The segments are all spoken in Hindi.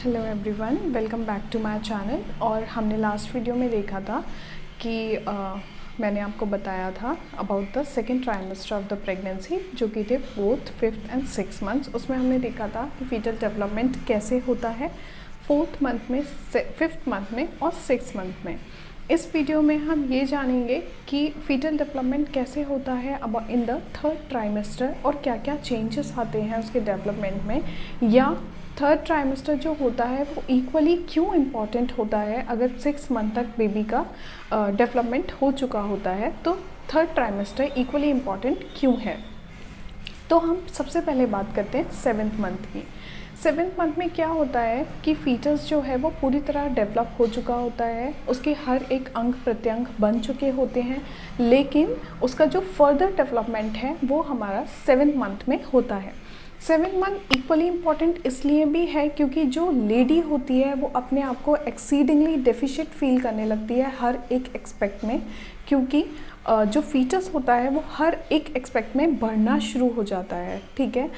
Hello everyone, welcome back to my channel. और हमने लास्ट वीडियो में देखा था कि मैंने आपको बताया था about the second trimester of the pregnancy, जो कि थे 4th, 5th and 6th months. उसमें हमने देखा था कि फीटल डेवलपमेंट कैसे होता है 4th मंथ में, 5th मंथ में और 6th मंथ में। इस वीडियो में हम ये जानेंगे कि फीटल डेवलपमेंट कैसे होता है अब इन द 3rd ट्राइमेस्टर और क्या क्या चेंजेस आते हैं उसके डेवलपमेंट में, या 3rd ट्राइमेस्टर जो होता है वो इक्वली क्यों इम्पॉर्टेंट होता है। अगर 6 मंथ तक बेबी का डेवलपमेंट हो चुका होता है तो 3rd ट्राइमेस्टर इक्वली इम्पॉर्टेंट क्यों है। तो हम सबसे पहले बात करते हैं 7th मंथ की। 7th मंथ में क्या होता है कि फीटस जो है वो पूरी तरह डेवलप हो चुका होता है, उसके हर एक अंग प्रत्यंग बन चुके होते हैं, लेकिन उसका जो फर्दर डेवलपमेंट है वो हमारा 7th मंथ में होता है। 7th मंथ इक्वली इम्पॉर्टेंट इसलिए भी है क्योंकि जो लेडी होती है वो अपने आप को एक्सीडिंगली डेफिशिएंट फील करने लगती है हर एक एक्सपेक्ट में, क्योंकि जो फीटस होता है वो हर एक एक्सपेक्ट में बढ़ना शुरू हो जाता है। ठीक है,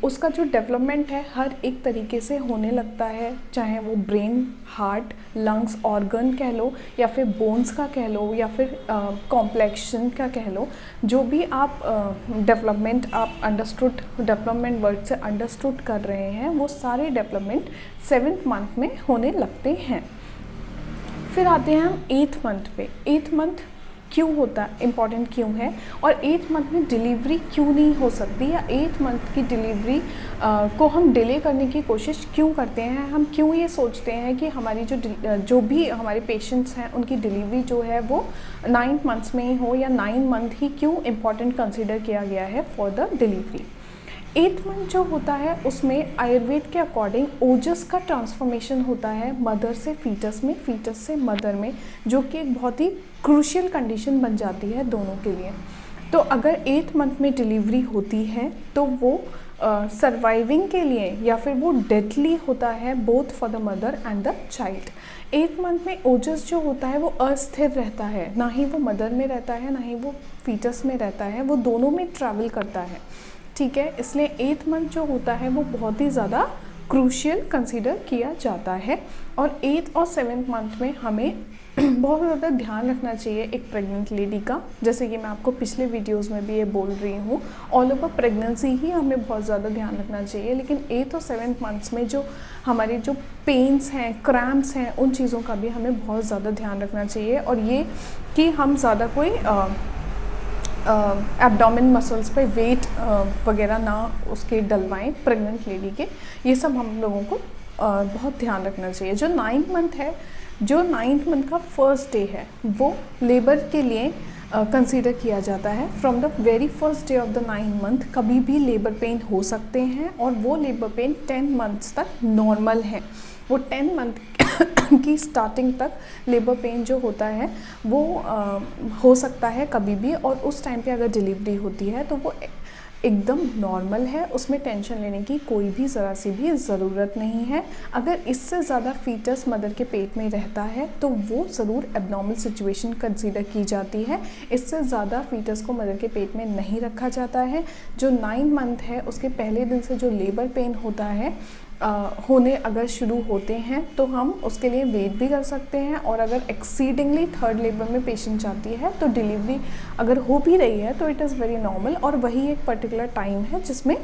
उसका जो डेवलपमेंट है हर एक तरीके से होने लगता है, चाहे वो ब्रेन, हार्ट, लंग्स, ऑर्गन कह लो, या फिर बोन्स का कह लो, या फिर कॉम्प्लेक्शन का कह लो। जो भी आप डेवलपमेंट आप अंडरस्टूड, डेवलपमेंट वर्ड से अंडरस्टूड कर रहे हैं, वो सारे डेवलपमेंट 7th मंथ में होने लगते हैं। फिर आते हैं हम 8th मंथ पे। 8th मंथ क्यों होता है, इम्पॉर्टेंट क्यों है, और 8th मंथ में डिलीवरी क्यों नहीं हो सकती, या 8th मंथ की डिलीवरी को हम डिले करने की कोशिश क्यों करते हैं। हम क्यों ये सोचते हैं कि हमारी जो भी हमारे पेशेंट्स हैं उनकी डिलीवरी जो है वो 9 मंथ्स में ही हो, या 9 मंथ ही क्यों इम्पॉर्टेंट कंसिडर किया गया है for the delivery. 8th month जो होता है उसमें आयुर्वेद के अकॉर्डिंग ओजस का ट्रांसफॉर्मेशन होता है मदर से फीटस में, फीटस से मदर में, जो कि एक बहुत ही क्रूशियल कंडीशन बन जाती है दोनों के लिए। तो अगर 8th मंथ में डिलीवरी होती है तो वो सर्वाइविंग के लिए या फिर वो डेडली होता है both for the mother and the child. 8th month में ओजस जो होता है वो अस्थिर रहता है, ना ही वो मदर में रहता है ना ही वो फीटस में रहता है, वो दोनों में ट्रैवल करता है। ठीक है, इसलिए 8th मंथ जो होता है वो बहुत ही ज़्यादा क्रूशियल कंसीडर किया जाता है। और 8th और 7th मंथ में हमें बहुत ज़्यादा ध्यान रखना चाहिए एक प्रेग्नेंट लेडी का। जैसे कि मैं आपको पिछले वीडियोस में भी ये बोल रही हूँ, ऑल ओवर प्रेगनेंसी ही हमें बहुत ज़्यादा ध्यान रखना चाहिए, लेकिन 8th और 7th मंथ्स में जो हमारे जो पेन्स हैं, क्रैम्प्स हैं, उन चीज़ों का भी हमें बहुत ज़्यादा ध्यान रखना चाहिए। और ये कि हम ज़्यादा कोई एब्डोमेन मसल्स पे वेट वगैरह ना उसके डलवाएं प्रेग्नेंट लेडी के, ये सब हम लोगों को बहुत ध्यान रखना चाहिए। जो 9th मंथ है, जो 9th मंथ का फर्स्ट डे है, वो लेबर के लिए कंसीडर किया जाता है। From the very first day of the 9th month कभी भी लेबर पेन हो सकते हैं, और वो लेबर पेन 10 मंथ्स तक नॉर्मल है। वो 10 मंथ की स्टार्टिंग तक लेबर पेन जो होता है वो हो सकता है कभी भी, और उस टाइम पे अगर डिलीवरी होती है तो वो एकदम नॉर्मल है, उसमें टेंशन लेने की कोई भी ज़रा सी भी ज़रूरत नहीं है। अगर इससे ज़्यादा फीटस मदर के पेट में रहता है तो वो ज़रूर एबनॉर्मल सिचुएशन कंसीडर की जाती है। इससे ज़्यादा फीटस को मदर के पेट में नहीं रखा जाता है। जो 9 मंथ है उसके पहले दिन से जो लेबर पेन होता है होने अगर शुरू होते हैं तो हम उसके लिए वेट भी कर सकते हैं, और अगर एक्सीडिंगली 3rd लेबर में पेशेंट जाती है तो डिलीवरी अगर हो भी रही है तो इट इज़ वेरी नॉर्मल, और वही एक पर्टिकुलर टाइम है जिसमें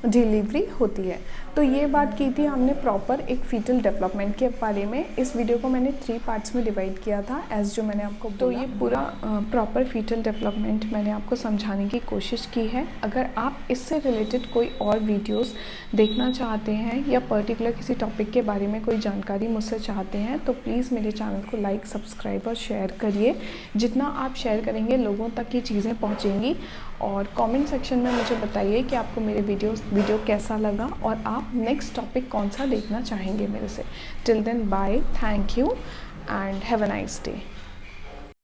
डिलीवरी होती है। तो ये बात की थी हमने प्रॉपर एक फीटल डेवलपमेंट के बारे में। इस वीडियो को मैंने 3 पार्ट्स में डिवाइड किया था एज जो मैंने आपको बोला। तो ये पूरा प्रॉपर फीटल डेवलपमेंट मैंने आपको समझाने की कोशिश की है। अगर आप इससे रिलेटेड कोई और वीडियोस देखना चाहते हैं या पर्टिकुलर किसी टॉपिक के बारे में कोई जानकारी मुझसे चाहते हैं तो प्लीज़ मेरे चैनल को लाइक, सब्सक्राइब और शेयर करिए। जितना आप शेयर करेंगे लोगों तक ये चीज़ें पहुँचेंगी। और कमेंट सेक्शन में मुझे बताइए कि आपको मेरे वीडियो कैसा लगा और आप नेक्स्ट टॉपिक कौन सा देखना चाहेंगे मेरे से। Till then bye, thank you and have a nice day.